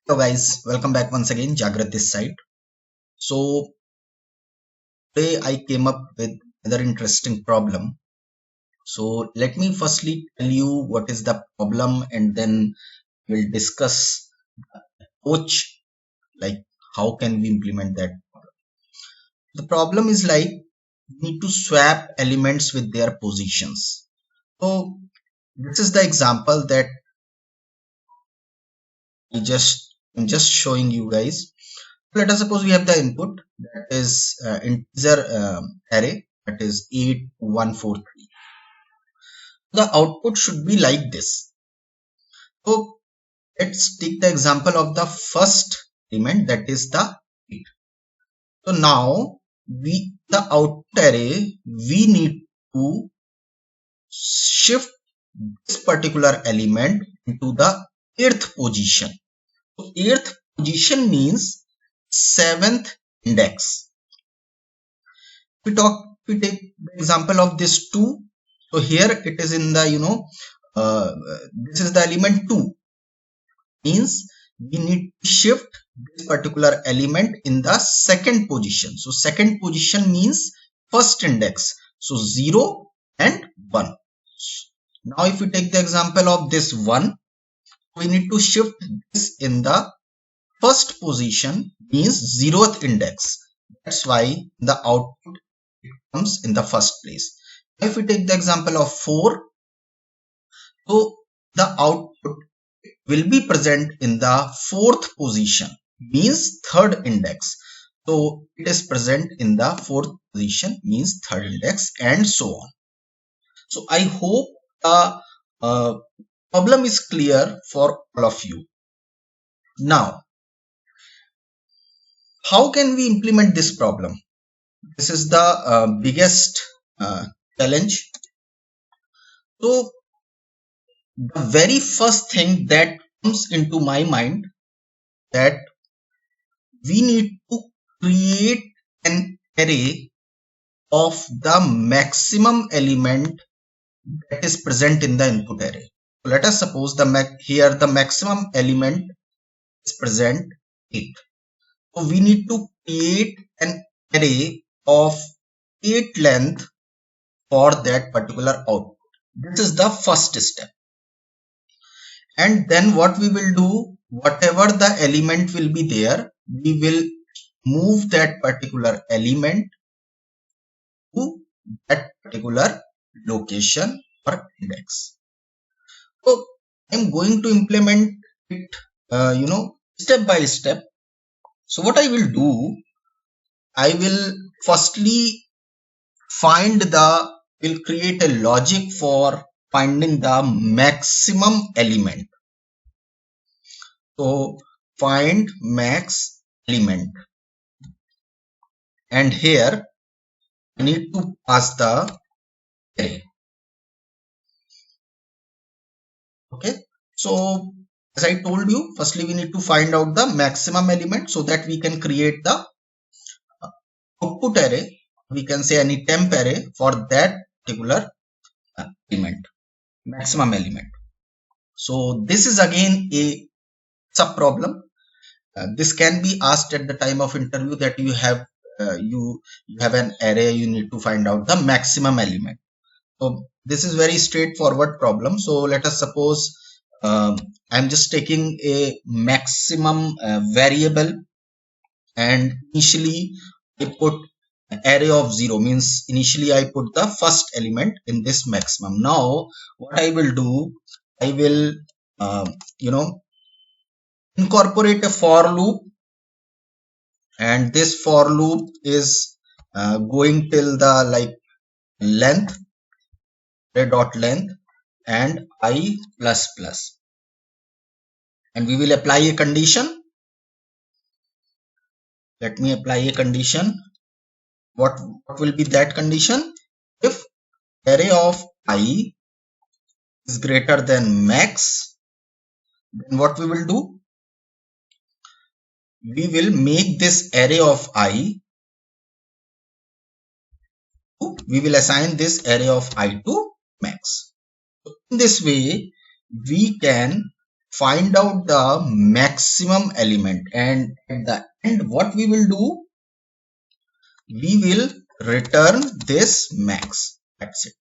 Hello guys, welcome back once again. Jagrat this side. So today I came up with another interesting problem. So let me firstly tell you what is the problem, and then we'll discuss approach, like how can we implement that. The problem is like we need to swap elements with their positions. So this is the example that I'm just showing you guys. Let us suppose we have the input that is integer array, that is 8143. The output should be like this. So let's take the example of the first element, that is the 8. So now the output array, we need to shift this particular element into the 8th position. So 8th position means 7th index. We take the example of this 2. So here it is in the this is the element 2, means we need to shift this particular element in the second position. So second position means first index, so 0 and 1. Now if we take the example of this 1, we need to shift this in the first position, means 0th index. That's why the output comes in the first place. If we take the example of 4, so the output will be present in the 4th position, means 3rd index. So it is present in the 4th position, means 3rd index, and so on. So I hope the problem is clear for all of you. Now, how can we implement this problem? This is the biggest challenge. So the very first thing that comes into my mind, that we need to create an array of the maximum element that is present in the input array. So let us suppose here the maximum element is present 8. So we need to create an array of 8 length for that particular output. This is the first step. And then what we will do, whatever the element will be there, we will move that particular element to that particular location or index. So I'm going to implement it, step by step. So what I will do, I will firstly will create a logic for finding the maximum element. So find max element, and here I need to pass the array. Okay, so as I told you, firstly we need to find out the maximum element so that we can create the output array. We can say any temp array for that particular element, maximum element. So this is again a sub problem. This can be asked at the time of interview, that you have an array, you need to find out the maximum element. So this is very straightforward problem. So let us suppose I'm just taking a maximum variable, and initially I put array of 0, means initially I put the first element in this maximum. Now what I will do, I will incorporate a for loop, and this for loop is going till the length, dot length, and I plus plus, and we will apply a condition. Let me apply a condition. What will be that condition? If array of I is greater than max, then what we will do, we will make this array of I, we will assign this array of I to max. So in this way we can find out the maximum element, and at the end what we will do, we will return this max. That's it.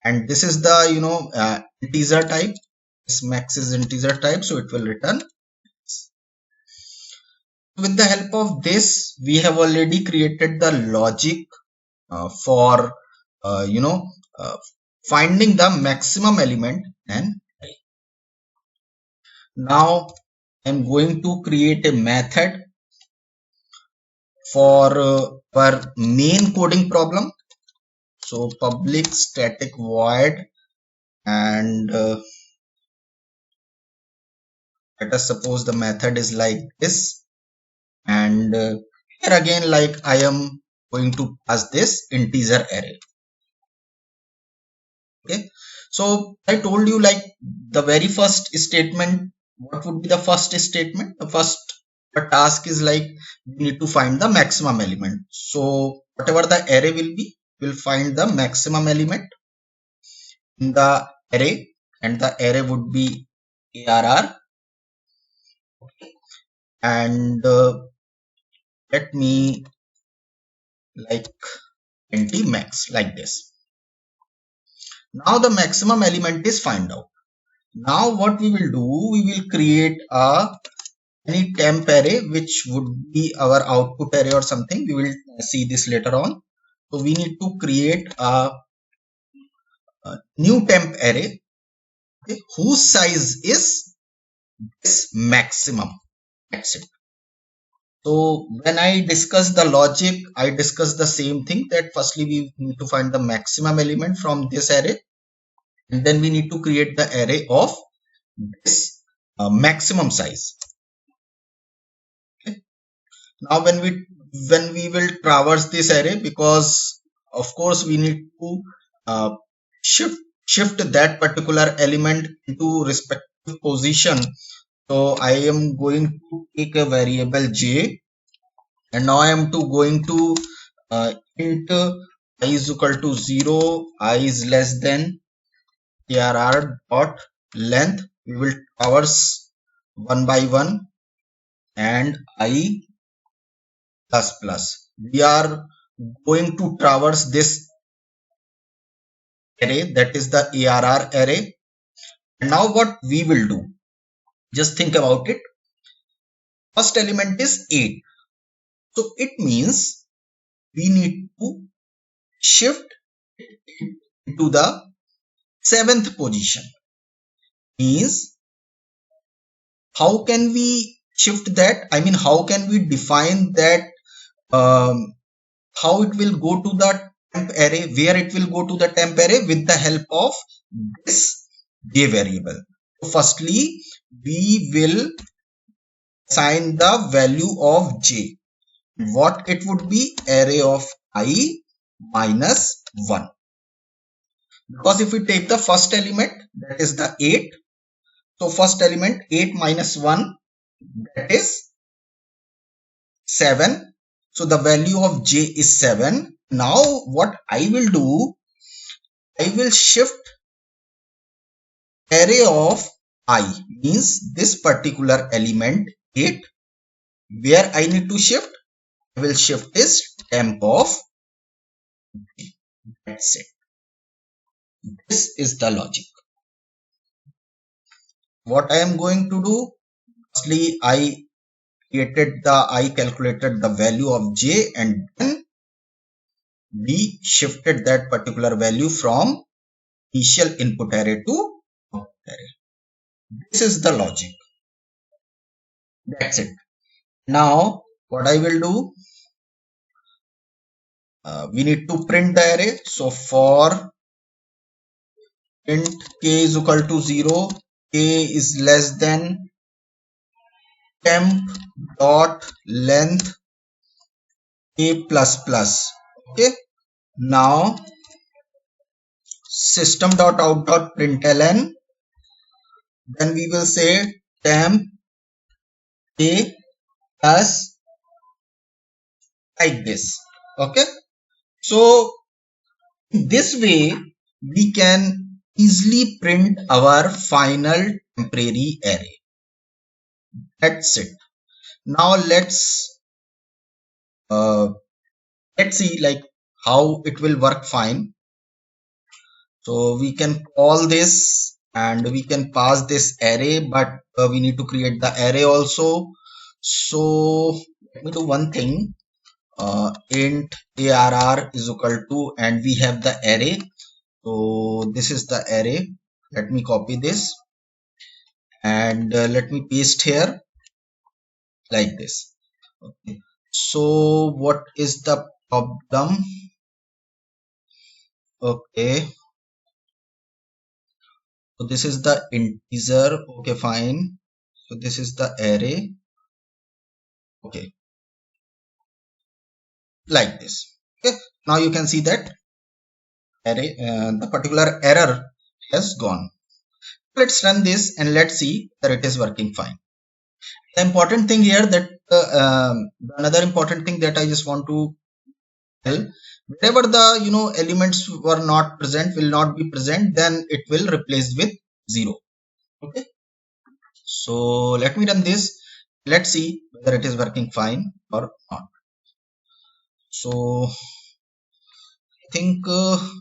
And this is the integer type. This max is integer type, so it will return. With the help of this, we have already created the logic for finding the maximum element. And now I'm going to create a method for our main coding problem. So public static void, and let us suppose the method is like this, and here again, like, I am going to pass this integer array. Okay, so I told you, like, the very first statement, what would be the first statement? The first task is like, we need to find the maximum element. So whatever the array will be, we'll find the maximum element in the array, and the array would be arr. And let me like 20 max, like this. Now the maximum element is find out. Now what we will do, we will create any temp array, which would be our output array or something. We will see this later on. So we need to create a new temp array, okay, whose size is this maximum. That's it. So when I discuss the logic, I discuss the same thing, that firstly we need to find the maximum element from this array, and then we need to create the array of this maximum size. Okay. Now when we will traverse this array, because of course we need to shift that particular element into respective position. So I am going to take a variable j, and now I am going to int I is equal to 0, I is less than arr dot length. We will traverse one by one, and I plus plus. We are going to traverse this array, that is the arr array. And now what we will do, just think about it. First element is 8. So it means we need to shift into the 7th position. Means, how can we shift that? I mean, how can we define that? How it will go to the temp array, where it will go to the temp array? With the help of this j variable. So firstly, we will assign the value of j. What it would be? Array of I minus 1. Because if we take the first element, that is the 8. So first element 8 minus 1, that is 7. So the value of j is 7. Now what I will do, I will shift array of I, means this particular element 8. Where I need to shift? I will shift this temp of j. That's it. This is the logic. What I am going to do, firstly I calculated the value of j, and then we shifted that particular value from initial input array to output array. This is the logic. That's it. Now what I will do, we need to print the array. So for print k is equal to 0, k is less than temp dot length k plus plus. Okay. Now system.out.println, then we will say temp k plus, like this. Okay. So in this way we can easily print our final temporary array. That's it. Now uh, let's see like how it will work fine. So we can call this and we can pass this array, but we need to create the array also. So let me do one thing. Int arr is equal to, and we have the array. So this is the array. Let me copy this and let me paste here like this. Okay. So what is the problem? Okay. So this is the integer. Okay, fine. So this is the array. Okay, like this. Okay. Now you can see that array, the particular error has gone. Let's run this and let's see that it is working fine. The important thing here that another important thing that I just want to tell, wherever the elements were not present, will not be present, then it will replace with 0. Okay, so let me run this. Let's see whether it is working fine or not. So I think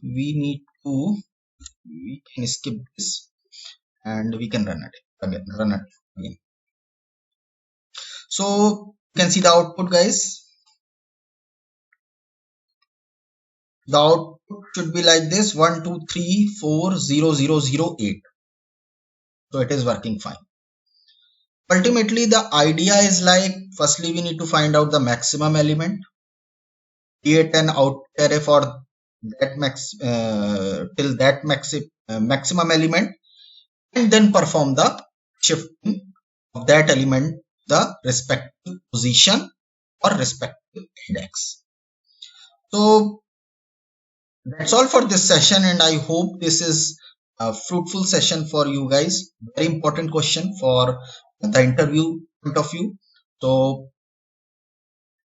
we can skip this and we can run it again. So you can see the output, guys. The output should be like this: 1 2 3 4 0 0 0 8. So it is working fine. Ultimately the idea is like, firstly we need to find out the maximum element, create an output array for that till that maximum element, and then perform the shifting of that element the respective position or respective index. So that's all for this session, and I hope this is a fruitful session for you guys. Very important question for the interview point of view. So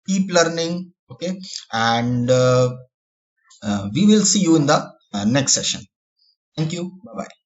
keep learning, okay, and we will see you in the next session. Thank you. Bye bye.